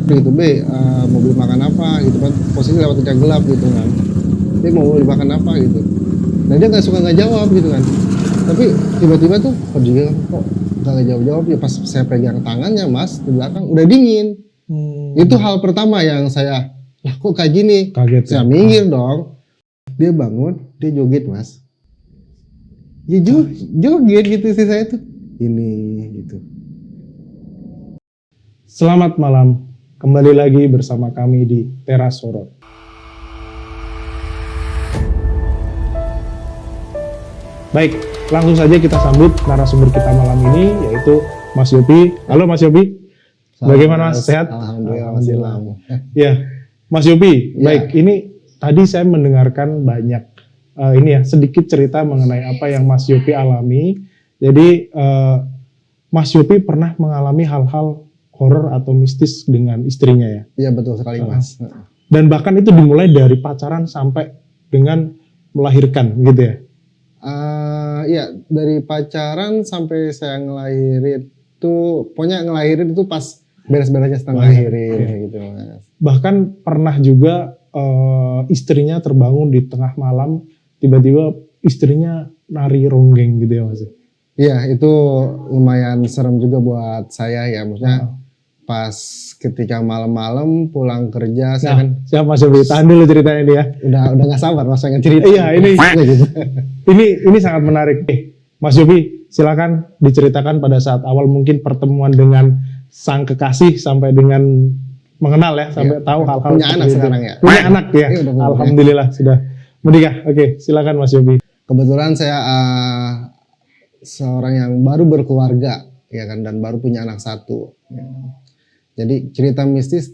gitu, "Be, mau beli makan apa?" gitu kan, posisi lewat yang gelap gitu kan, "Be, mau beli makan apa?" gitu. Nah dia nggak suka nggak jawab gitu kan, tapi tiba-tiba tuh, kok dia kok nggak jawab-jawab ya, pas saya pegang tangannya Mas, di belakang udah dingin. Itu hal pertama yang saya, "Lah kok kayak gini?" Kaget Saya ya? minggir dong, dia bangun, dia joget Mas. Ya joget gitu istri saya tuh, ini gitu. Selamat malam, kembali lagi bersama kami di Teras Horor. Baik, langsung saja kita sambut narasumber kita malam ini, yaitu Mas Yopi. Halo Mas Yopi, bagaimana Mas? Sehat? Alhamdulillah. Ya, Mas Yopi, Ya. baik, ini tadi saya mendengarkan banyak sedikit cerita mengenai apa yang Mas Yopi alami. Jadi Mas Yopi pernah mengalami hal-hal horor atau mistis dengan istrinya ya? Iya betul sekali Mas. Dan bahkan itu dimulai dari pacaran sampai dengan melahirkan gitu ya? Iya dari pacaran sampai saya ngelahirin tuh, pokoknya ngelahirin itu pas beres-beresnya setengah ngelahirin Iya. gitu Mas. Bahkan pernah juga istrinya terbangun di tengah malam, tiba-tiba istrinya nari ronggeng gitu ya Mas? Iya itu lumayan serem juga buat saya ya, maksudnya pas ketika malam-malam pulang kerja saya kan siapa Mas Yopi? Tahan dulu ceritanya ini ya. udah nggak sabar Mas pengen cerita. Iya ini gitu. ini sangat menarik. Mas Yopi, silakan diceritakan pada saat awal mungkin pertemuan dengan sang kekasih sampai dengan mengenal ya, sampai tahu hal-hal Punya anak seperti itu. sekarang ya? Punya anak ya. Iya, udah punya. Alhamdulillah sudah menikah. Oke, silakan Mas Yopi. Kebetulan saya seorang yang baru berkeluarga ya kan, dan baru punya anak satu. Ya. Jadi cerita mistis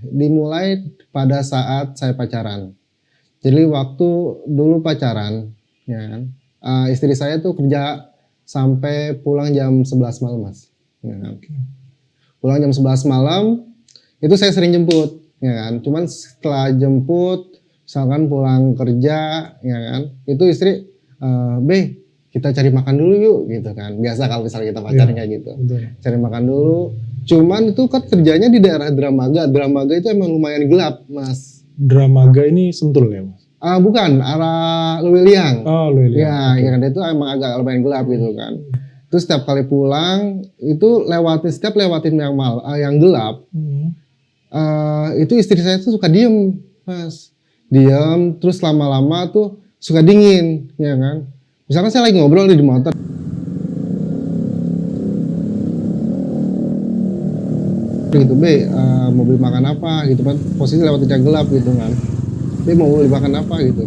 dimulai pada saat saya pacaran. Jadi waktu dulu pacaran, ya kan, istri saya tuh kerja sampai pulang jam 11 malam Mas. Ya kan. Pulang jam 11 malam, itu saya sering jemput, ya kan. Cuman setelah jemput, misalkan pulang kerja, ya kan, itu istri, "Be, kita cari makan dulu yuk," gitu kan. Biasa kalau misalnya kita pacaran kayak gitu. Betul. Cari makan dulu. Cuman itu kan kerjanya di daerah Dramaga. Dramaga itu emang lumayan gelap, Mas. Dramaga ini Sentul ya Mas? Bukan, arah Lewiliang. Oh Lewiliang. Ya, ya kan, itu emang agak lumayan gelap gitu kan. Terus setiap kali pulang itu setiap lewatin yang gelap, itu istri saya tuh suka diem, Mas. Diem, terus lama-lama tuh suka dingin, ya kan. Misalkan saya lagi ngobrol di motor, gitu, "Be, mau beli makan apa?" gitu kan, posisi lewat yang gelap gitu kan, "Be, mau beli makan apa?" gitu.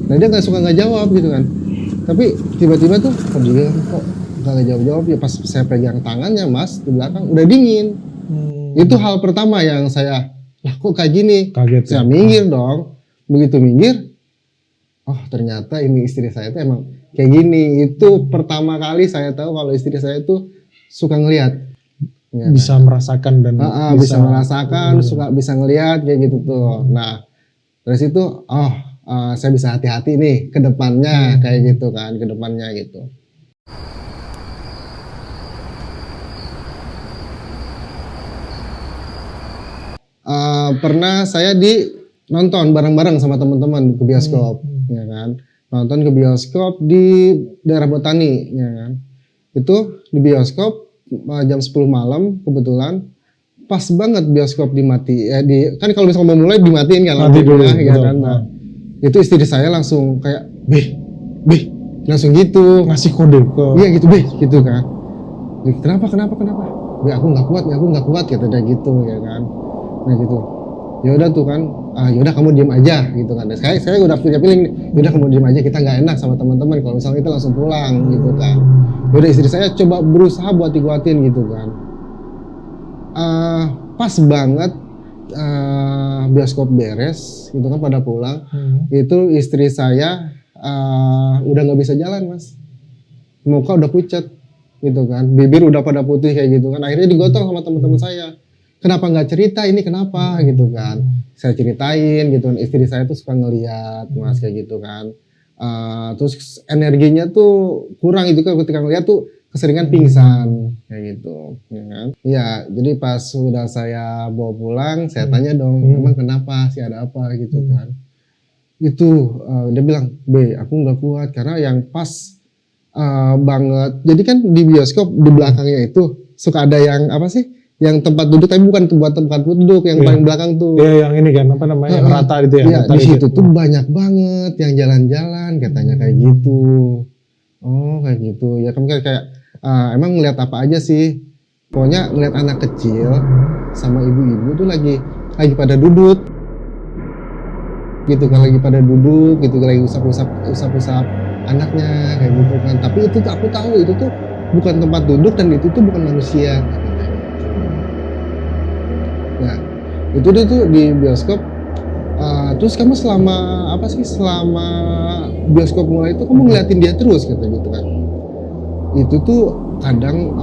Nah dia nggak suka nggak jawab gitu kan, tapi tiba-tiba tuh, kok dia kok nggak jawab-jawab ya, pas saya pegang tangannya Mas, di belakang udah dingin. Itu hal pertama yang saya, "Lah kok kayak gini?" Kaget Saya ya? minggir dong, begitu minggir, oh ternyata ini istri saya tuh emang kayak gini. Itu pertama kali saya tahu kalau istri saya tuh suka ngelihat. Ya, Bisa merasakan dan bisa merasakan, suka bisa ngelihat kayak gitu tuh. Nah, dari situ, saya bisa hati-hati nih ke depannya kayak gitu kan, ke depannya gitu. Pernah saya nonton bareng-bareng sama teman-teman ke bioskop, ya kan. Nonton ke bioskop di daerah Botani, ya kan. Itu di bioskop jam 10 malam kebetulan pas banget bioskop kan kalau misalnya mau mulai dimatiin kan Mati dulu, lampunya, ya betul. kan. Nah, itu istri saya langsung kayak, "Beh, langsung gitu ngasih kode ke iya gitu, "Beh," gitu kan. Kenapa? "Beh, aku nggak kuat," kata dia gitu, ya kan. Nah gitu. Ya udah tuh kan, ya udah kamu diam aja gitu kan. Dan saya udah punya feeling nih, ya udah kamu diam aja, kita nggak enak sama teman-teman kalau misalnya kita langsung pulang gitu kan. Ya udah istri saya coba berusaha buat dikuatin gitu kan. Pas banget bioskop beres gitu kan, pada pulang, itu istri saya udah nggak bisa jalan Mas, muka udah pucat gitu kan, bibir udah pada putih kayak gitu kan. Akhirnya digotong sama teman-teman saya, "Kenapa nggak cerita ini, kenapa?" gitu kan. Saya ceritain gitu kan, istri saya tuh suka ngeliat Mas kayak gitu kan. Terus energinya tuh kurang gitu kan, ketika ngeliat tuh keseringan pingsan kayak gitu, ya kan? Iya, jadi pas sudah saya bawa pulang, saya tanya dong, emang kenapa sih, ada apa gitu kan? Itu dia bilang, B, aku nggak kuat karena yang pas banget. Jadi kan di bioskop di belakangnya itu suka ada yang apa sih? Yang tempat duduk tapi bukan buat tempat duduk, yang paling belakang tuh. Iya, yang ini kan apa namanya? Yang rata gitu ya. Iya, rata di situ gitu. tuh banyak banget yang jalan-jalan katanya kayak gitu. Oh, kayak gitu. Ya kan kayak emang ngeliat apa aja sih? Pokoknya ngeliat anak kecil sama ibu-ibu tuh lagi pada duduk. Gitu kan, lagi pada duduk gitu, lagi usap-usap anaknya kayak gitu kan. Tapi itu tuh aku tahu itu tuh bukan tempat duduk dan itu tuh bukan manusia. Nah, itu dia tuh di bioskop. Terus kamu selama apa sih, selama bioskop mulai itu kamu ngeliatin dia terus kata gitu kan. Itu tuh kadang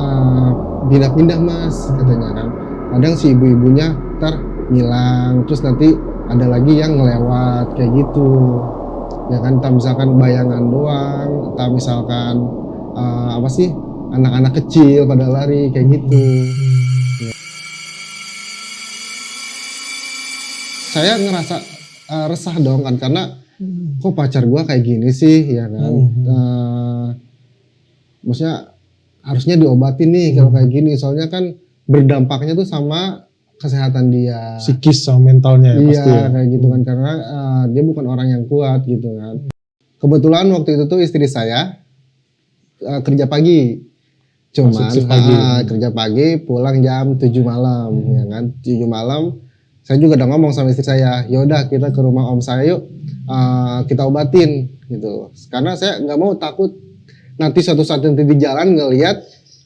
pindah-pindah mas katanya kan. Kadang si ibu-ibunya ntar ngilang, terus nanti ada lagi yang ngelewat kayak gitu. Ya kan, tak misalkan bayangan doang, tak misalkan apa sih, anak-anak kecil pada lari kayak gitu. Saya ngerasa resah dong kan, karena kok pacar gua kayak gini sih, ya kan. Maksudnya harusnya diobatin nih kalau kayak gini, soalnya kan berdampaknya tuh sama kesehatan dia, Psikis sama mentalnya ya, iya, pasti ya. kayak gitu kan, karena dia bukan orang yang kuat gitu kan. Kebetulan waktu itu tuh istri saya kerja pagi, cuman kerja pagi pulang jam 7 malam, ya kan, 7 malam. Saya juga udah ngomong sama istri saya, yaudah kita ke rumah om saya yuk, kita obatin gitu. Karena saya nggak mau, takut nanti suatu saat nanti di jalan ngelihat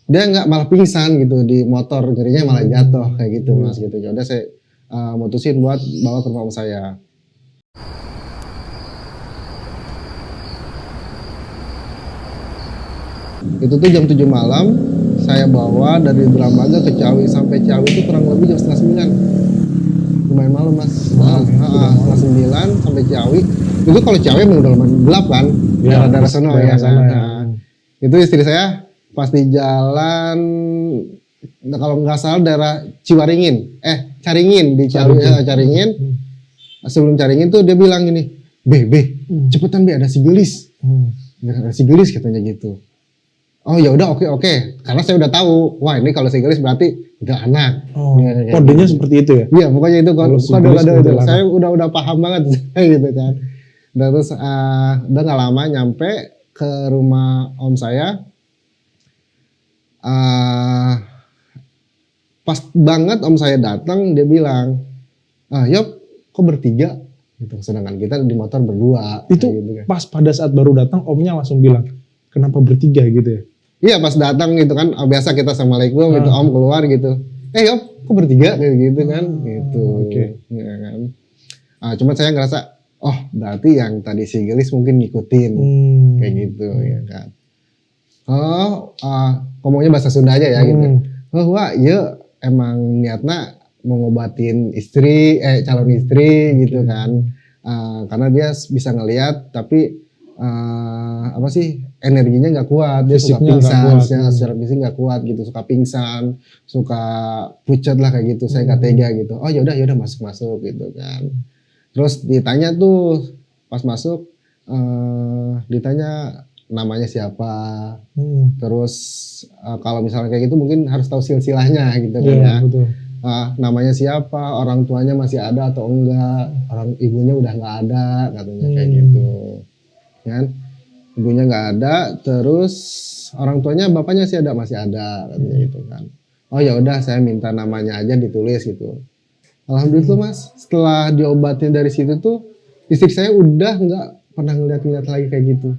dia nggak malah pingsan gitu di motor, ngerinya malah jatuh kayak gitu mas gitu. Yaudah saya mutusin buat bawa ke rumah om saya. Itu tuh jam 7 malam saya bawa dari Dramaga ke Ciawi. Sampai Ciawi itu kurang lebih jam setengah 9. Lumayan malam mas. Setengah 9 sampai Ciawi. Itu kalau Ciawi emang udah lumayan gelap kan, daerah-daerah sono ya. Itu istri saya pas di jalan, kalau nggak salah daerah Ciwaringin, Caringin, di Ciawi, Caringin. Sebelum Caringin tuh dia bilang gini, B, cepetan B, ada si Gelis. Ada si Gelis katanya gitu. Oh ya udah, oke. Karena saya udah tahu, wah ini kalau si Gelis berarti udah anak. Kodenya seperti itu ya? Iya, pokoknya itu kode itu. Saya udah paham banget gitu kan. Dan terus udah nggak lama nyampe ke rumah om saya. Pas banget om saya datang, dia bilang, Yop, kok bertiga? Gitu. Sedangkan kita di motor berdua. Itu gitu kan. Pas pada saat baru datang, omnya langsung bilang, kenapa bertiga gitu ya? Iya, pas datang gitu kan, biasa kita assalamualaikum, gitu, om keluar gitu. Yop, kok bertiga? Kayak gitu kan, gitu. Ya kan. Cuma saya ngerasa, oh berarti yang tadi si Gelis mungkin ngikutin, kayak gitu, ya kan. Ngomongnya bahasa Sunda aja ya gitu. Wah, iya emang niatnya mau ngobatin istri, calon istri gitu kan. Karena dia bisa ngelihat tapi apa sih, energinya nggak kuat, dia suka pingsan, secara fisik nggak kuat gitu, suka pingsan, suka pucat lah kayak gitu. Saya nggak tega gitu. Oh yaudah masuk gitu kan. Terus ditanya tuh pas masuk, ditanya namanya siapa, terus kalau misalnya kayak gitu mungkin harus tahu silsilahnya gitu kan ya. Betul. Namanya siapa, orang tuanya masih ada atau enggak, orang ibunya udah nggak ada katanya kayak gitu kan, ibunya nggak ada, terus orang tuanya bapaknya masih ada katanya gitu kan. Oh ya udah, saya minta namanya aja ditulis gitu. Alhamdulillah mas, setelah diobatin dari situ tuh istri saya udah nggak pernah ngeliat lagi kayak gitu.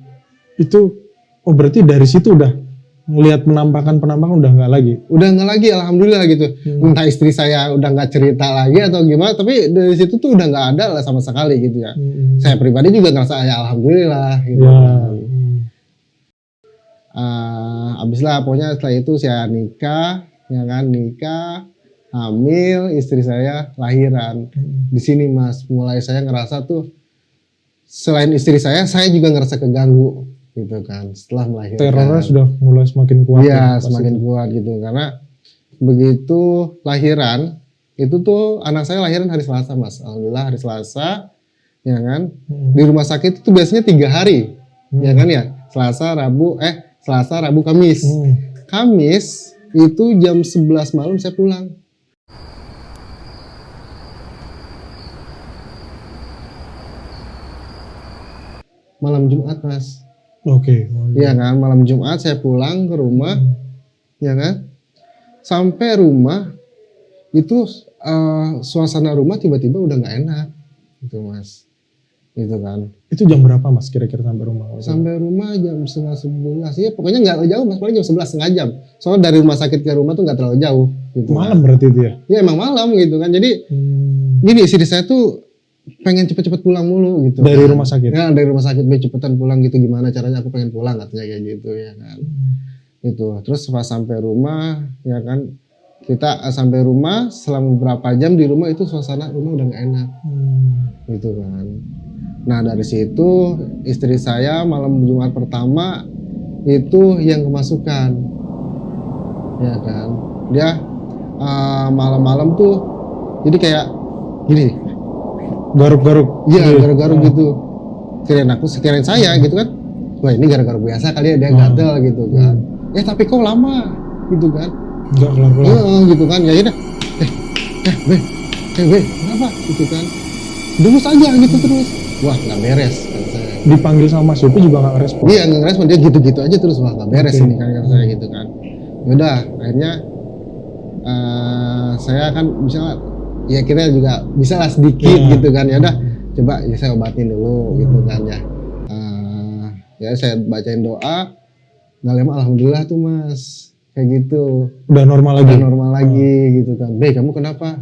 Itu berarti dari situ udah ngelihat penampakan udah nggak lagi? Udah nggak lagi, alhamdulillah gitu. Entah istri saya udah nggak cerita lagi atau gimana, tapi dari situ tuh udah nggak ada lah sama sekali gitu ya. Saya pribadi juga ngerasa ya alhamdulillah gitu. Abis lah pokoknya setelah itu saya nikah, ya kan, hamil, istri saya lahiran. Di sini mas, mulai saya ngerasa tuh selain istri saya juga ngerasa keganggu gitu kan setelah melahirkan. Terornya sudah mulai semakin kuat. Iya, ya, pas semakin itu. kuat gitu karena begitu lahiran itu tuh anak saya lahiran hari Selasa Mas. Alhamdulillah hari Selasa ya kan. Di rumah sakit itu biasanya 3 hari. Ya kan ya. Selasa, Rabu, Kamis. Kamis itu jam 11 malam saya pulang. Malam Jumat Mas. Oke. Iya kan, malam Jumat saya pulang ke rumah, ya kan. Sampai rumah itu suasana rumah tiba-tiba udah nggak enak, gitu Mas. Gitu kan. Itu jam berapa Mas kira-kira sampai rumah? Sampai rumah jam setengah 11, ya pokoknya nggak jauh Mas, paling jam 11 setengah jam. Soalnya dari rumah sakit ke rumah tuh nggak terlalu jauh. Gitu Malam kan. berarti itu ya? Ya emang malam gitu kan. Jadi gini istri saya tuh pengen cepet-cepet pulang mulu gitu. Dari kan. rumah sakit? Ya dari rumah sakit, biar cepetan pulang gitu, gimana caranya aku pengen pulang katanya kayak gitu ya kan. Itu terus pas sampai rumah ya kan, kita sampai rumah selama beberapa jam di rumah itu suasana rumah udah gak enak gitu kan. Nah dari situ istri saya malam Jumat pertama itu yang kemasukan ya kan. Dia malam-malam tuh jadi kayak gini, garuk-garuk. iya garuk-garuk gitu. Kirain saya gitu kan, wah ini garuk-garuk biasa kali ya, dia gatel gitu kan. Tapi kok lama gitu kan, Enggak kelar-kelar. gitu kan. Ya udah, be kenapa gitu kan, dulu saja gitu terus. Wah nggak beres kan saya. Dipanggil sama Mas Yopi juga nggak respon. Iya nggak respon, dia gitu-gitu aja terus. Wah nggak beres ini kan kata saya gitu kan. Yaudah akhirnya saya kan misalnya ya kita juga bisa lah sedikit gitu kan. Ya udah coba ya saya obatin dulu gitu kan ya. Ya saya bacain doa, nggak lama alhamdulillah tuh Mas kayak gitu. Udah normal lagi. Udah normal lagi gitu kan. Be kamu kenapa?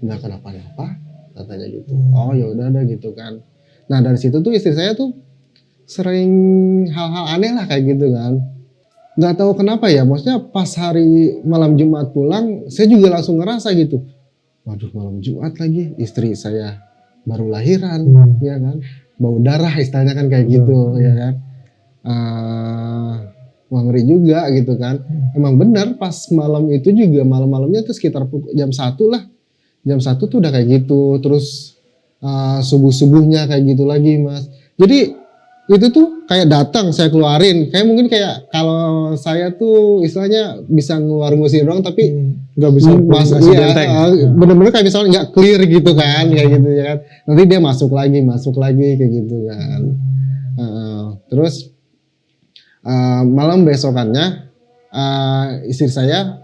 Nggak kenapa-napa katanya gitu. Oh ya udah ada gitu kan. Nah dari situ tuh istri saya tuh sering hal-hal aneh lah kayak gitu kan. Nggak tahu kenapa ya, maksudnya pas hari malam Jumat pulang saya juga langsung ngerasa gitu. Waduh malam Jumat lagi, istri saya baru lahiran ya kan. Bau darah istilahnya kan kayak gitu ya kan. Wah ngeri juga gitu kan. Emang benar pas malam itu juga, malam-malamnya tuh sekitar jam 1 lah. Jam 1 tuh udah kayak gitu. Terus subuh-subuhnya kayak gitu lagi Mas. Jadi itu tuh kayak datang saya keluarin. Kayak mungkin kayak kalau saya tuh istilahnya bisa ngeluar-ngusin doang tapi nggak bisa masuk. Iya, bener-bener kayak misalnya nggak clear gitu kan, kayak gitu ya kan. Nanti dia masuk lagi kayak gitu kan. Terus malam besokannya istri saya,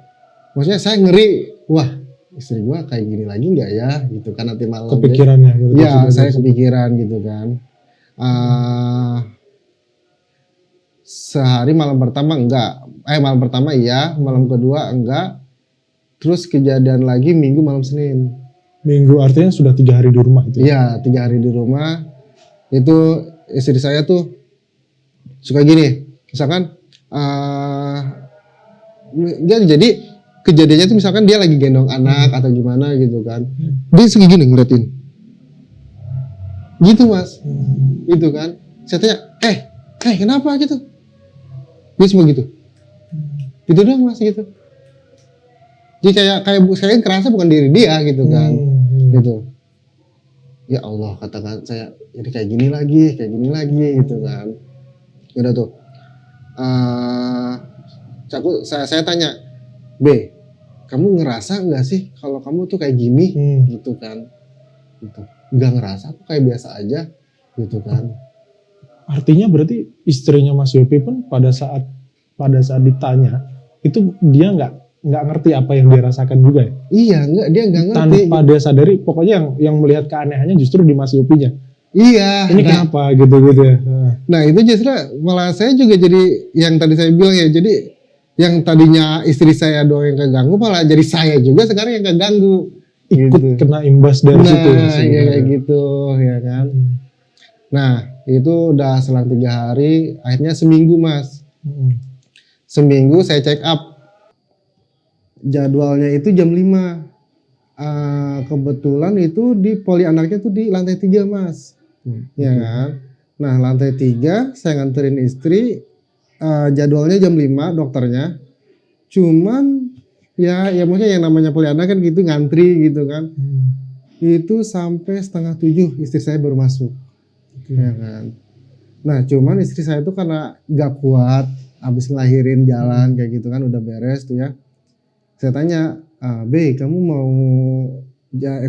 maksudnya saya ngeri, wah istri gua kayak gini lagi nggak ya gitu kan nanti malam. Kepikirannya. Iya saya kepikiran gitu kan. Sehari malam pertama enggak, malam pertama iya, malam kedua enggak. Terus kejadian lagi minggu malam Senin. Minggu artinya sudah 3 hari di rumah itu? Iya 3 hari di rumah. Itu istri saya tuh suka gini, misalkan jadi kejadiannya tuh misalkan dia lagi gendong anak atau gimana gitu kan, dia segini ngeliatin gitu Mas, gitu kan. Saya tanya, kenapa gitu? Dia cuma gitu, gitu doang Mas gitu. Jadi kayak saya kerasa bukan diri dia gitu kan, gitu. Ya Allah katakan saya, jadi kayak gini lagi gitu kan. Udah tuh, saya tanya, B, kamu ngerasa nggak sih kalau kamu tuh kayak gini, gitu kan? Gitu. Nggak ngerasa, aku kayak biasa aja, gitu kan. Artinya berarti istrinya Mas Yopi pun pada saat ditanya itu dia nggak ngerti apa yang dia rasakan juga ya? Iya, dia nggak ngerti. Tanpa dia sadari, pokoknya yang melihat keanehannya justru di Mas Yopinya. Iya. Ini kenapa gitu ya? Nah itu justru malah saya juga jadi yang tadi saya bilang ya, jadi yang tadinya istri saya doang yang keganggu malah jadi saya juga sekarang yang keganggu. Ikut gitu. Kena imbas dari situ. Nah, ya kayak gitu ya kan. Nah itu udah selang 3 hari, akhirnya seminggu Mas. Seminggu saya check up. Jadwalnya itu jam 5. Kebetulan itu di poli anaknya tuh di lantai 3 Mas. Ya kan. Nah lantai 3 saya nganterin istri, jadwalnya jam 5 dokternya. Cuman ya maksudnya yang namanya Poliana kan gitu ngantri gitu kan. Itu sampai setengah 7 istri saya baru masuk. Ya kan. Nah cuman istri saya tuh karena gak kuat habis ngelahirin jalan kayak gitu kan udah beres tuh ya. Saya tanya, "Be, kamu mau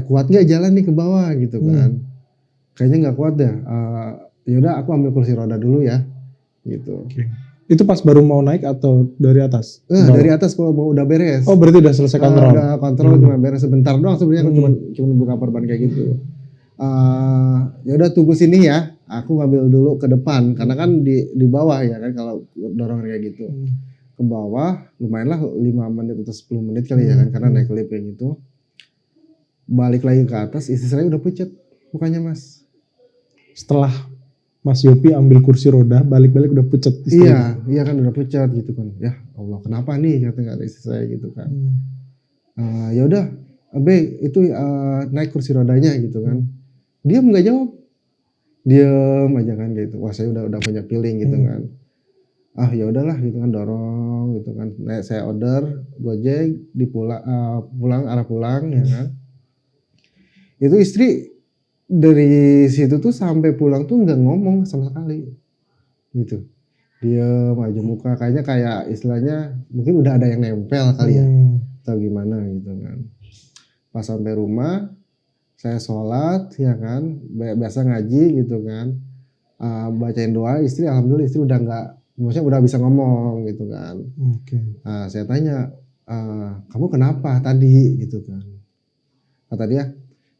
kuat gak jalan nih ke bawah?" gitu kan. Kayaknya gak kuat dah. Yaudah aku ambil kursi roda dulu ya gitu. Itu pas baru mau naik atau dari atas? Dari atas kalau mau udah beres. Oh berarti udah selesai kontrol? Udah kontrol cuma beres sebentar doang sebenarnya aku cuma buka perban kayak gitu. Ya udah tunggu sini ya, aku ngambil dulu ke depan karena kan di bawah ya kan kalau dorongan kayak gitu. Ke bawah lumayan lah 5 menit atau 10 menit kali ya kan karena naik lift kayak gitu. Balik lagi ke atas istri saya udah pucet mukanya mas. Setelah Mas Yopi ambil kursi roda, balik-balik udah pucet. Iya kan udah pucat gitu kan. Ya Allah kenapa nih kata istri saya gitu kan. Ya udah, Be itu naik kursi rodanya gitu kan. Diam nggak jawab, diam aja kan gitu. Wah saya udah punya feeling gitu kan. Ya udahlah gitu kan dorong gitu kan. Nah, saya order Gojek pulang arah pulang ya kan. Itu istri dari situ tuh sampai pulang tuh nggak ngomong sama sekali gitu, diam aja muka kayaknya kayak istilahnya mungkin udah ada yang nempel kali ya atau gimana gitu kan. Pas sampai rumah saya sholat ya kan biasa ngaji gitu kan, bacain doa istri alhamdulillah istri udah nggak maksudnya udah bisa ngomong gitu kan. Nah, saya tanya kamu kenapa tadi gitu kan, kata dia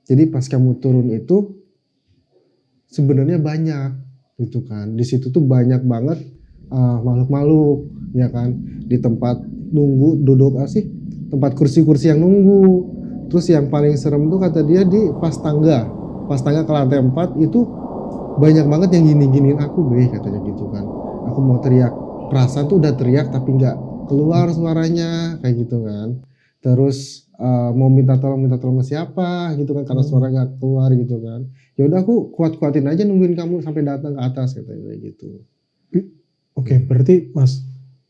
jadi pas kamu turun itu sebenarnya banyak gitu kan. Di situ tuh banyak banget makhluk-makhluk ya kan. Di tempat duduk tempat kursi-kursi yang nunggu. Terus yang paling serem tuh kata dia di pas tangga ke lantai 4 itu banyak banget yang gini-giniin aku Be katanya gitu kan. Aku mau teriak, perasaan tuh udah teriak tapi nggak keluar suaranya kayak gitu kan. Terus mau minta tolong ke siapa gitu kan karena suara gak keluar gitu kan. Ya udah aku kuat-kuatin aja nungguin kamu sampai datang ke atas katanya gitu. Oke, berarti Mas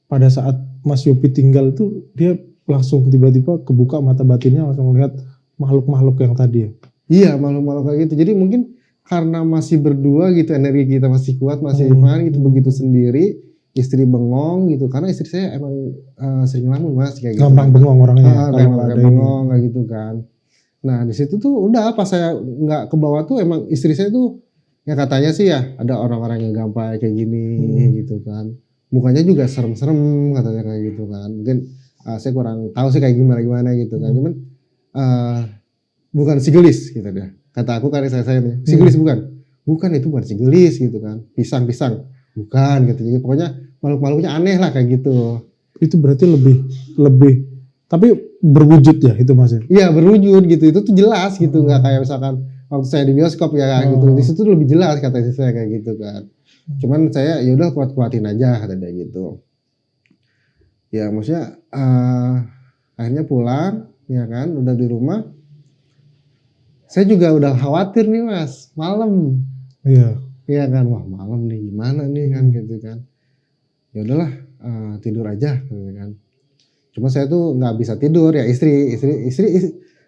pada saat Mas Yopi tinggal tuh dia langsung tiba-tiba kebuka mata batinnya langsung melihat makhluk-makhluk yang tadi ya. Iya, makhluk-makhluk kayak gitu. Jadi mungkin karena masih berdua gitu energi kita masih kuat, masih fun gitu begitu sendiri. Istri bengong gitu karena istri saya emang sering ngelamun mas kayak gitu. Gampang bengong orangnya. Kayak bengong kayak gitu kan. Nah di situ tuh udah pas saya nggak ke bawah tuh emang istri saya tuh ya katanya sih ya ada orang-orang yang gampang kayak gini gitu kan. Mukanya juga serem-serem katanya kayak gitu kan. Mungkin saya kurang tahu sih kayak gimana gitu kan. Cuman bukan sigelis gitu dia. Kata aku kan saya nih sigelis bukan itu bukan sigelis gitu kan. Pisang bukan gitu. Jadi pokoknya makhluk-makhluknya aneh lah kayak gitu. Itu berarti lebih tapi berwujud ya itu Mas? Iya berwujud gitu. Itu tuh jelas gitu. Nggak kayak misalkan waktu saya di bioskop ya gitu. Di situ tuh lebih jelas kata istri saya kayak gitu kan. Cuman saya ya udah kuat-kuatin aja kata dia gitu. Ya maksudnya akhirnya pulang ya kan udah di rumah. Saya juga udah khawatir nih mas malam. Iya kan wah malam nih gimana nih kan gitu kan. Ya udahlah tidur aja gitu kan. Cuma saya tuh nggak bisa tidur ya istri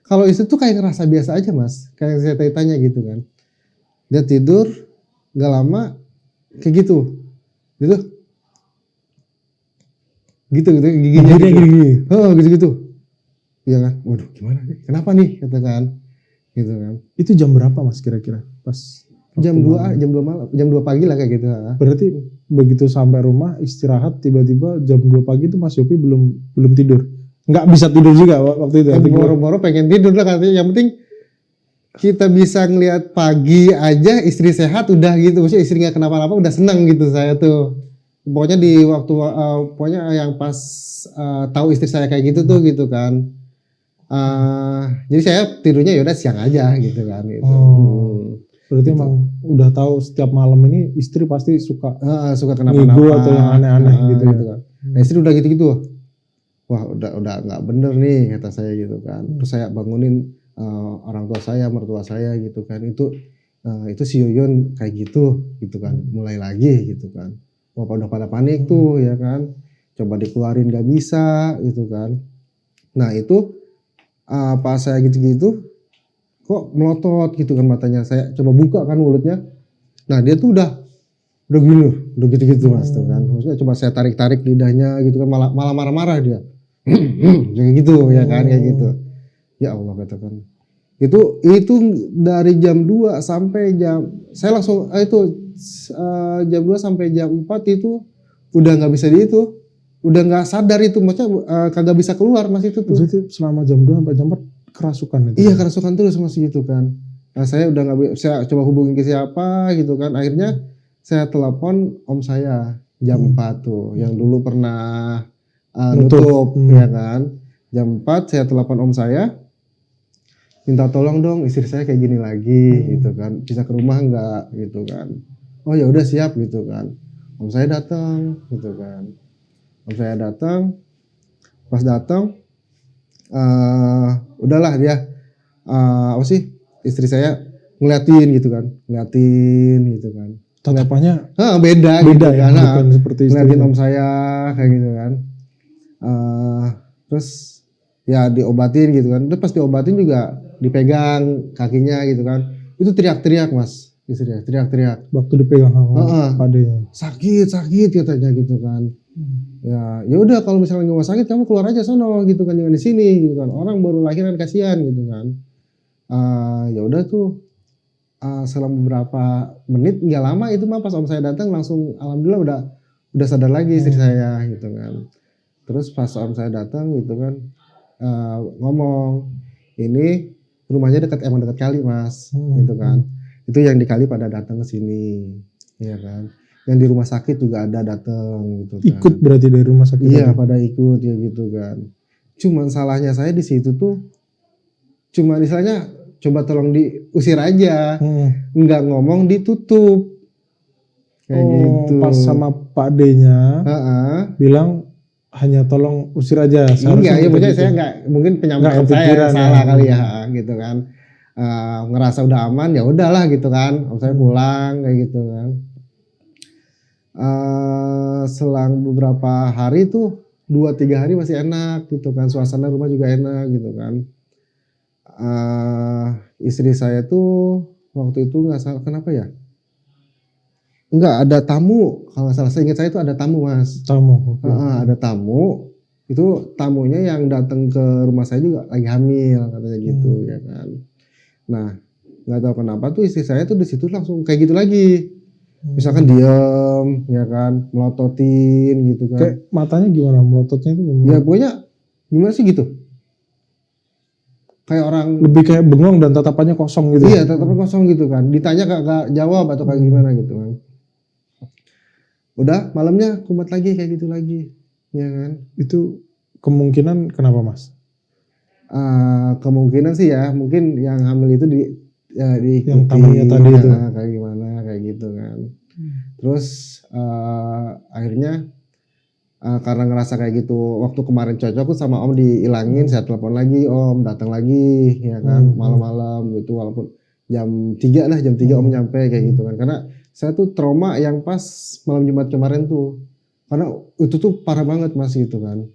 kalau istri tuh kayak ngerasa biasa aja mas. Kayak saya tanya gitu kan. Dia tidur nggak lama kayak gitu. Gitu giginya gini. Gitu. Iya kan. Waduh gimana nih? Kenapa nih kata kan. Gitu kan. Itu jam berapa mas kira-kira? Pas jam 2 malam, jam 2 pagi lah kayak gitu. Berarti begitu sampai rumah istirahat tiba-tiba jam 2 pagi itu Mas Yopi belum tidur. Nggak bisa tidur juga waktu itu. Boro-boro pengen tidur lah katanya. Yang penting kita bisa ngelihat pagi aja istri sehat udah gitu. Maksudnya istri nggak kenapa-napa udah seneng gitu saya tuh. Pokoknya di waktu pokoknya yang pas tahu istri saya kayak gitu tuh gitu kan. Jadi saya tidurnya ya udah siang aja gitu kan gitu. Berarti gitu. Emang udah tahu setiap malam ini istri pasti suka kenapa-napa atau yang aneh-aneh gitu kan. Nah istri udah gitu. Wah udah nggak bener nih kata saya gitu kan. Terus saya bangunin orang tua saya, mertua saya gitu kan. Itu Itu si Yuyun kayak gitu kan, mulai lagi gitu kan. Bapak udah pada panik tuh ya kan, coba dikeluarin gak bisa gitu kan. Nah itu pas saya gitu-gitu kok melotot gitu kan matanya, saya coba buka kan mulutnya, nah dia tuh udah gini loh, udah gitu-gitu mas tuh kan. Maksudnya coba saya tarik-tarik lidahnya gitu kan, malah marah-marah dia. Kayak gitu ya kan, kayak gitu. Ya Allah katakan. Itu dari jam 2 sampai saya langsung jam 2 sampai jam 4 itu udah nggak bisa udah nggak sadar itu, maksudnya kagak bisa keluar mas itu tuh. Jadi selama jam 2 sampai jam 4 kerasukan itu. Iya kerasukan terus mas gitu kan. Nah, saya udah nggak, saya coba hubungin ke siapa gitu kan. Akhirnya saya telepon om saya jam 4 tuh, yang dulu pernah nutup ya kan. Jam 4 saya telepon om saya, minta tolong dong istri saya kayak gini lagi gitu kan, bisa ke rumah nggak gitu kan. Oh ya udah siap gitu kan. Om saya datang gitu kan. Om saya datang, pas datang udahlah dia apa sih, istri saya ngeliatin gitu kan, Tatapannya beda gitu ya, kan, bukan seperti ngeliatin om saya kayak gitu kan. Terus ya diobatin gitu kan, terus pas diobatin juga dipegang kakinya gitu kan, itu teriak-teriak mas, istrinya teriak-teriak waktu dipegang sama padanya. sakit katanya gitu kan. Ya udah kalau misalnya nggak mau sakit kamu keluar aja sono gitu kan, jangan di sini gitu kan, orang baru lahiran kasihan gitu kan. Ya udah tuh selama beberapa menit, nggak lama itu mah, pas om saya datang langsung alhamdulillah udah sadar lagi istri saya gitu kan. Terus pas om saya datang gitu kan, ngomong ini rumahnya emang dekat kali mas gitu kan. Itu yang di kali pada datang ke sini ya kan, yang di rumah sakit juga ada datang gitu kan. Ikut berarti dari rumah sakit? Iya pada ikut ya gitu kan. Cuman salahnya saya di situ tuh, cuma misalnya coba tolong diusir aja, nggak ngomong ditutup kayak gitu. Pas sama Pak D-nya bilang hanya tolong usir aja. Enggak, ya maksudnya saya nggak, mungkin penyampaian saya yang salah kali ya gitu kan. Ngerasa udah aman ya udahlah gitu kan, saya pulang kayak gitu kan. Selang beberapa hari tuh 2-3 hari masih enak gitu kan, suasana rumah juga enak gitu kan. Istri saya tuh waktu itu nggak salah kenapa ya, nggak ada tamu kalau nggak salah, saya ingat saya itu ada tamu mas. Ada tamu, itu tamunya yang datang ke rumah saya juga lagi hamil katanya gitu ya kan. Nah nggak tahu kenapa tuh istri saya tuh di situ langsung kayak gitu lagi, misalkan diem ya kan, melototin gitu kan. Kayak matanya gimana melototnya itu? Ya pokoknya gimana sih gitu, kayak orang lebih kayak bengong dan tatapannya kosong gitu. Iya tatapannya kosong gitu kan, ditanya kagak jawab atau kayak gimana gitu kan. Udah malamnya kumat lagi kayak gitu lagi ya kan. Itu kemungkinan kenapa mas? Kemungkinan sih ya mungkin yang hamil itu diikuti yang tamunya tadi itu kayak gimana kayak gitu kan. Terus akhirnya karena ngerasa kayak gitu, waktu kemarin cocok sama om dihilangin, saya telepon lagi om, datang lagi ya kan, malam-malam gitu, walaupun jam 3 om nyampe kayak gitu kan. Karena saya tuh trauma yang pas malam Jumat kemarin tuh, karena itu tuh parah banget mas gitu kan.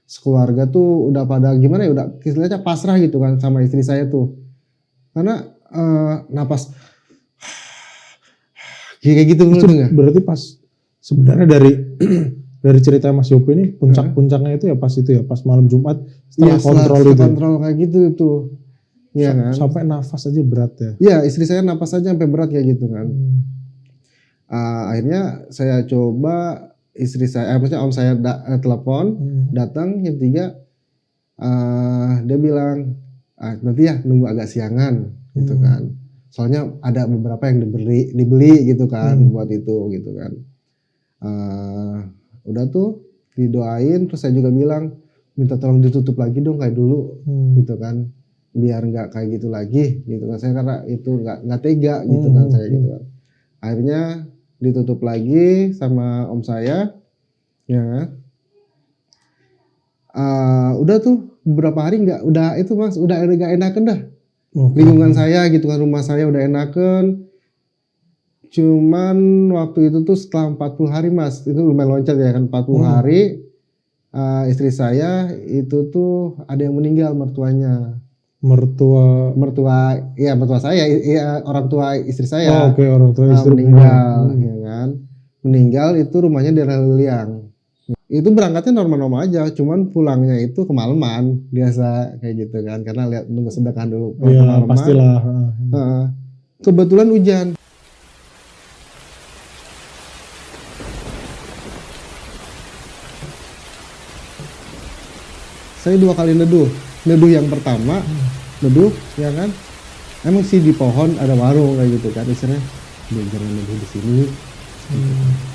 Sekeluarga tuh udah pada gimana ya, udah istilahnya pasrah gitu kan sama istri saya tuh, karena napas kayak gitu. Berarti pas sebenarnya dari cerita Mas Yopi ini puncaknya itu ya pas malam Jumat setelah kontrol itu. Kontrol kayak gitu tuh. Iya kan? Sampai nafas aja berat ya. Iya, istri saya nafas aja sampai berat kayak gitu kan. Akhirnya saya coba istri saya, maksudnya om saya telepon, datang jam 3. Dia bilang nanti ya nunggu agak siangan gitu kan. Soalnya ada beberapa yang dibeli gitu kan buat itu gitu kan. Udah tuh didoain, terus saya juga bilang minta tolong ditutup lagi dong kayak dulu gitu kan, biar nggak kayak gitu lagi gitu kan. Saya karena itu nggak tega gitu kan saya gitu kan. Akhirnya ditutup lagi sama om saya ya kan. Udah tuh beberapa hari udah itu mas, udah nggak enakan dah lingkungan saya gitu kan, rumah saya udah enakan. Cuman waktu itu tuh setelah 40 hari Mas, itu lumayan loncat ya kan, 40 hari istri saya itu tuh ada yang meninggal, mertuanya. Mertua. Ya mertua saya, ya orang tua istri saya. Oke, orang tua istri meninggal, ya kan. Meninggal itu rumahnya di daerah Liang. Itu berangkatnya normal-normal aja, cuman pulangnya itu kemalaman, biasa kayak gitu kan, karena lihat nunggu sedekah dulu. Iya, Kemalaman. pastilah. Kebetulan hujan. Saya 2 kali neduh. Neduh yang pertama, neduh, ya kan. Emang sih di pohon ada warung kayak gitu kan, istilahnya. Jangan neduh di sini.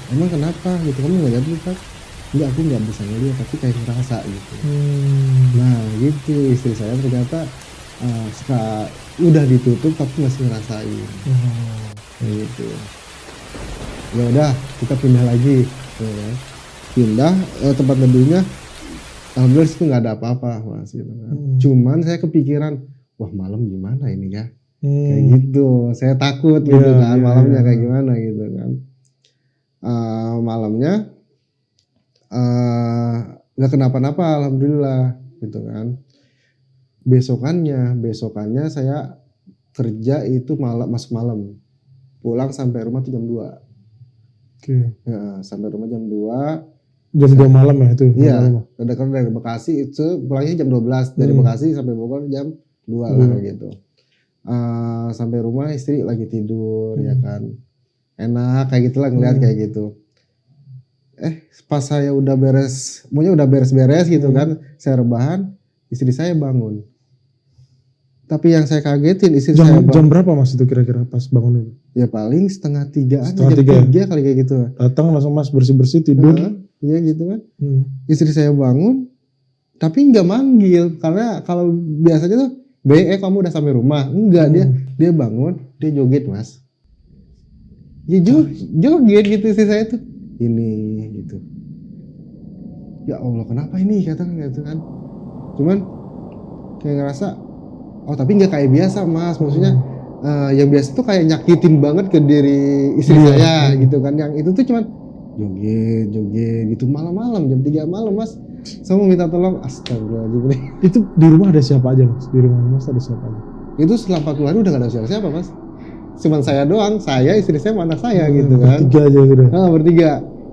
Emang kenapa gitu, kamu nggak lihat kan? Enggak, aku nggak bisa ngeliat, tapi kayak ngerasa gitu. Nah gitu, istri saya ternyata suka udah ditutup tapi masih ngerasain. Kayak gitu. Ya udah, kita pindah lagi. Ya. Pindah tempat neduhnya. Alhamdulillah situ nggak ada apa-apa Mas gitu kan. Cuman saya kepikiran, wah malam gimana ini ya? Kayak gitu. Saya takut gitu kan, malamnya kayak gimana gitu kan. Malamnya nggak kenapa-napa alhamdulillah gitu kan. Besokannya saya kerja itu masuk malam. Pulang sampai rumah tuh jam 2. Ya, sampai rumah jam 2. Jam 2 malam ya itu? Iya, dari Bekasi itu pulangnya jam 12. Dari Bekasi sampai Bogor jam 2 lah kayak gitu. Sampai rumah istri lagi tidur ya kan. Enak kayak gitu lah ngeliat kayak gitu. Pas saya udah beres-beres gitu kan, saya rebahan, istri saya bangun. Tapi yang saya kagetin istri saya bangun. Jam berapa Mas itu kira-kira pas bangun itu? Ya paling setengah 3-an, Setengah jam 3 kali kayak gitu. Datang langsung Mas bersih-bersih tidur. Iya gitu kan. Istri saya bangun, tapi nggak manggil, karena kalau biasanya tuh, kamu udah sampai rumah. Enggak, dia bangun, dia joget Mas. Ya joget gitu istri saya tuh. Ini gitu. Ya Allah kenapa ini katakan gitu kan. Cuman kayak ngerasa, oh tapi nggak kayak biasa Mas, maksudnya yang biasa tuh kayak nyakitin banget ke diri istri saya gitu kan. Yang itu tuh cuman joget gitu malam-malam jam 3 malam Mas. Saya mau minta tolong, astagfirullahaladzim. Itu di rumah ada siapa aja Mas? Di rumah Mas ada siapa aja? Itu setelah 40 hari udah gak ada siapa-siapa Mas. Cuman saya doang, saya, istri saya, sama anak saya gitu kan. Bertiga aja sudah. Bertiga.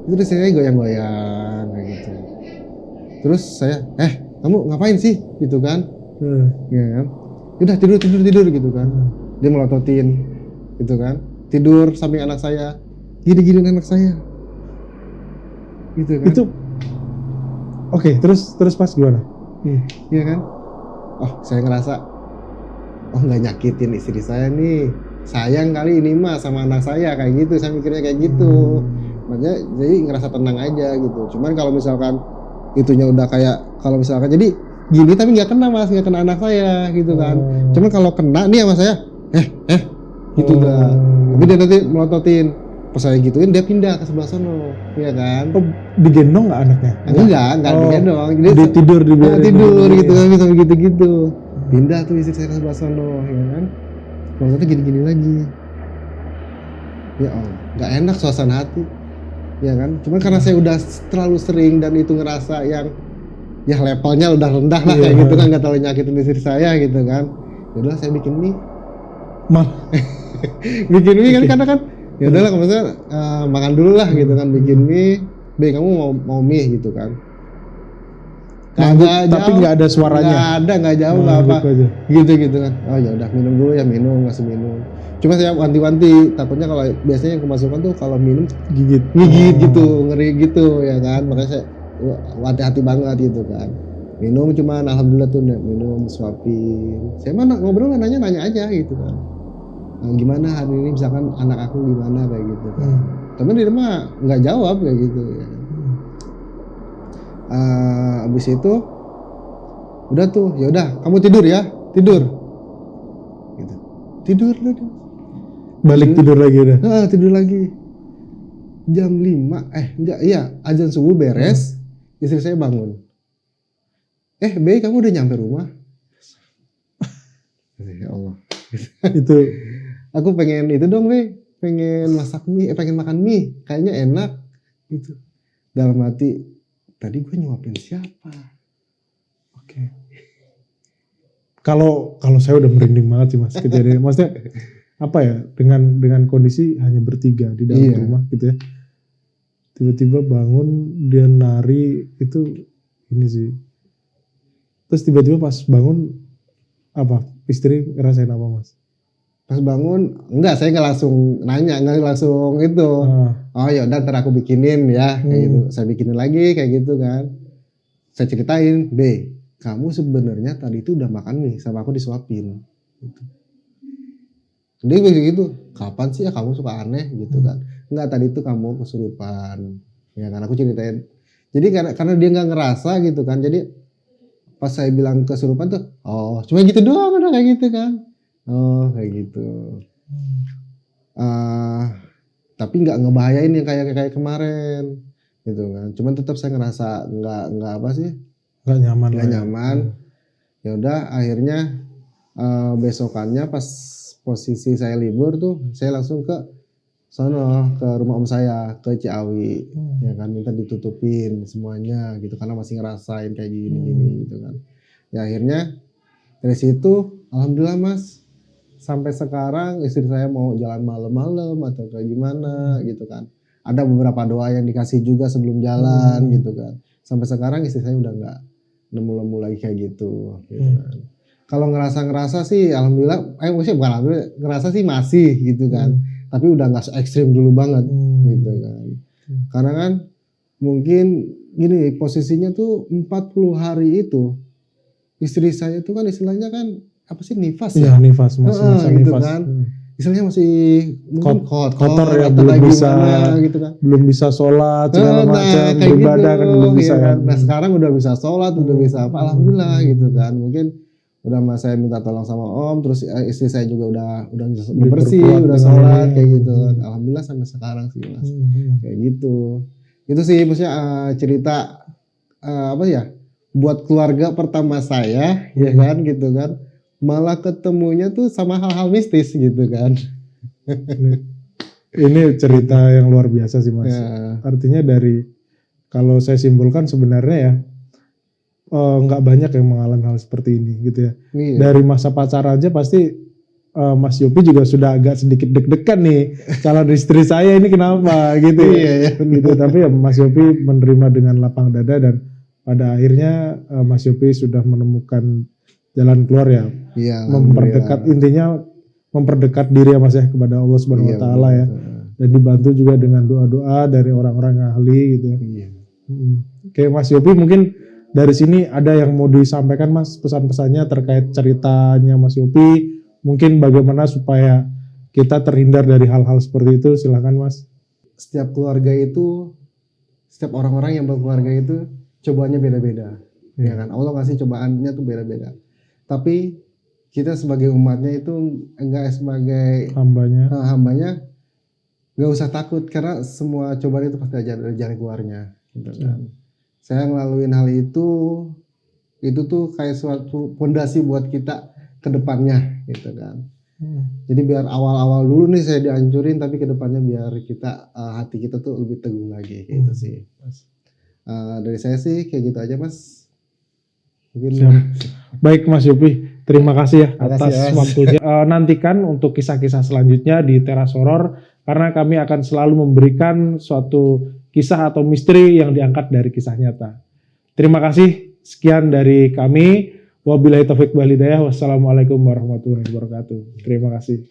Itu istri saya goyang-goyang kayak gitu. Terus saya, kamu ngapain sih gitu kan? Ya kan. Udah tidur gitu kan. Dia melototin gitu kan. Tidur samping anak saya. Gini-gini anak saya. Gitu kan. Itu oke, terus pas gimana? Iya kan? Oh, saya ngerasa nggak nyakitin istri saya nih. Sayang kali ini mah sama anak saya kayak gitu. Saya mikirnya kayak gitu. Makanya jadi ngerasa tenang aja gitu. Cuman kalau misalkan itunya udah kayak kalau misalkan jadi gini tapi nggak kena Mas, nggak kena anak saya gitu kan. Cuman kalau kena nih sama saya, gitu dah. Tapi dia nanti melototin. Pas saya gituin dia pindah ke sebelah sono, ya kan? Digendong nggak anaknya? Enggak digendong. Jadi dia tidur tidur gitu kan, bisa gitu. Pindah tuh istri saya ke sebelah sono, ya kan? Maksudnya gini-gini lagi. Ya Allah, nggak enak suasana hati, ya kan? Cuman karena saya udah terlalu sering dan itu ngerasa yang ya levelnya udah rendah lah kayak gitu kan, nggak terlalu nyakitin istri saya gitu kan. Yaudah saya bikin mie. Bikin mie kan karena kan ya udahlah maksudnya makan dulu lah gitu kan, bikin mie. Kamu mau mie gitu kan. Tapi nggak ada suaranya. Nggak jauh nggak apa. Gitu kan. Oh ya udah minum dulu ya, ngasih minum. Cuma saya wanti-wanti, takutnya kalau biasanya yang kemasukan tuh kalau minum gigit gitu, ngeri gitu ya kan. Makanya saya hati-hati banget gitu kan. Minum cuman alhamdulillah tuh minum suapin. Saya mana ngobrol nanya aja gitu kan. Gimana hari ini misalkan anak aku gimana kayak gitu kan. Tapi di rumah nggak jawab kayak gitu ya. Abis itu udah tuh, ya udah kamu tidur ya, tidur gitu. Tidur. Balik tidur lagi udah. Tidur lagi. Jam 5 azan subuh beres, istri saya bangun. Kamu udah nyampe rumah? Ya Allah. Itu Aku pengen itu dong, pengen masak mie, pengen makan mie, kayaknya enak gitu. Dalam hati, tadi gue nyuapin siapa? oke. Kalau saya udah merinding banget sih Mas kejadian. Maksudnya apa ya, dengan kondisi hanya bertiga di dalam Iya. rumah gitu ya. Tiba-tiba bangun dia nari itu ini sih. Terus tiba-tiba pas bangun apa? Istri ngerasain apa Mas? Pas bangun, enggak, saya nggak langsung nanya, nggak langsung itu. Oh ya udah, ntar aku bikinin ya, kayak gitu. Saya bikinin lagi kayak gitu kan. Saya ceritain, B, kamu sebenarnya tadi itu udah makan nih sama aku disuapin. Gitu. Dia begitu, kapan sih ya kamu suka aneh gitu kan? Enggak, tadi itu kamu kesurupan, ya kan? Aku ceritain. Jadi karena dia nggak ngerasa gitu kan, jadi pas saya bilang kesurupan tuh, oh cuma gitu doang udah kayak gitu kan? Oh kayak gitu. Tapi nggak ngebahayain yang kayak kemarin gitu kan. Cuman tetap saya ngerasa nggak apa sih, Nggak nyaman nggak nyaman. Ya udah akhirnya besokannya pas posisi saya libur tuh, saya langsung ke sono, ke rumah om saya, ke Ciawi, ya kan, minta ditutupin semuanya gitu karena masih ngerasain kayak gini gitu kan. Ya akhirnya dari situ alhamdulillah Mas, sampai sekarang istri saya mau jalan malam-malam atau kayak gimana gitu kan. Ada beberapa doa yang dikasih juga sebelum jalan gitu kan. Sampai sekarang istri saya udah nggak nemu-nemu lagi kayak gitu kan. Kalau ngerasa sih alhamdulillah, maksudnya bukan alhamdulillah, ngerasa sih masih gitu kan. Tapi udah nggak ekstrim dulu banget gitu kan. Karena kan mungkin gini, posisinya tuh 40 hari itu istri saya tuh kan istilahnya kan apa sih, nifas Iya, ya? nifas, masa Gitu nifas. kan. Istilahnya masih mungkin Kotor ya, atau belum kayak bisa gimana gitu kan. belum bisa sholat segala macam, kayak beribadah gitu, kan belum bisa ya kan. Nah sekarang udah bisa sholat, udah bisa apa, alhamdulillah gitu kan. Mungkin udah mas saya minta tolong sama om, terus istri saya juga udah bersih, Diperkuat udah dengan sholat ini. kayak gitu. Alhamdulillah sampai sekarang sih mas, kayak gitu. Itu sih maksudnya cerita apa ya, buat keluarga pertama saya, ya kan gitu kan. Malah ketemunya tuh sama hal-hal mistis gitu kan. Ini cerita yang luar biasa sih Mas. Ya. Artinya dari, kalau saya simpulkan sebenarnya ya nggak banyak yang mengalami hal seperti ini gitu ya. Iya. Dari masa pacaran aja pasti Mas Yopi juga sudah agak sedikit deg-degan nih, calon istri saya ini kenapa gitu ya. Iya, Gitu. Tapi ya Mas Yopi menerima dengan lapang dada dan pada akhirnya Mas Yopi sudah menemukan jalan keluar ya. Iya, Memperdekat, intinya memperdekat diri ya Mas ya kepada Allah Subhanahu wa taala ya. Dan dibantu juga dengan doa-doa dari orang-orang yang ahli gitu ya. Iya. Oke Mas Yopi, mungkin dari sini ada yang mau disampaikan Mas, pesan-pesannya terkait ceritanya Mas Yopi, mungkin bagaimana supaya kita terhindar dari hal-hal seperti itu, silakan Mas. Setiap keluarga itu, setiap orang-orang yang berkeluarga itu cobaannya beda-beda, ya kan. Allah ngasih cobaannya tuh beda-beda. Tapi kita sebagai umatnya itu enggak, sebagai hambanya nggak usah takut, karena semua cobaan itu pasti ada jalan keluarnya gitu kan. Saya ngelaluin hal itu tuh kayak suatu fondasi buat kita ke depannya gitu kan. Jadi biar awal-awal dulu nih saya dihancurin, tapi ke depannya biar kita hati kita tuh lebih teguh lagi gitu sih Mas. Dari saya sih kayak gitu aja Mas. Mungkin Baik Mas Yopi, terima kasih ya atas ya, waktunya. Nantikan untuk kisah-kisah selanjutnya di Teras Horor, karena kami akan selalu memberikan suatu kisah atau misteri yang diangkat dari kisah nyata. Terima kasih, sekian dari kami. Wabillahi taufiq wal hidayah. Wassalamualaikum warahmatullahi wabarakatuh. Terima kasih.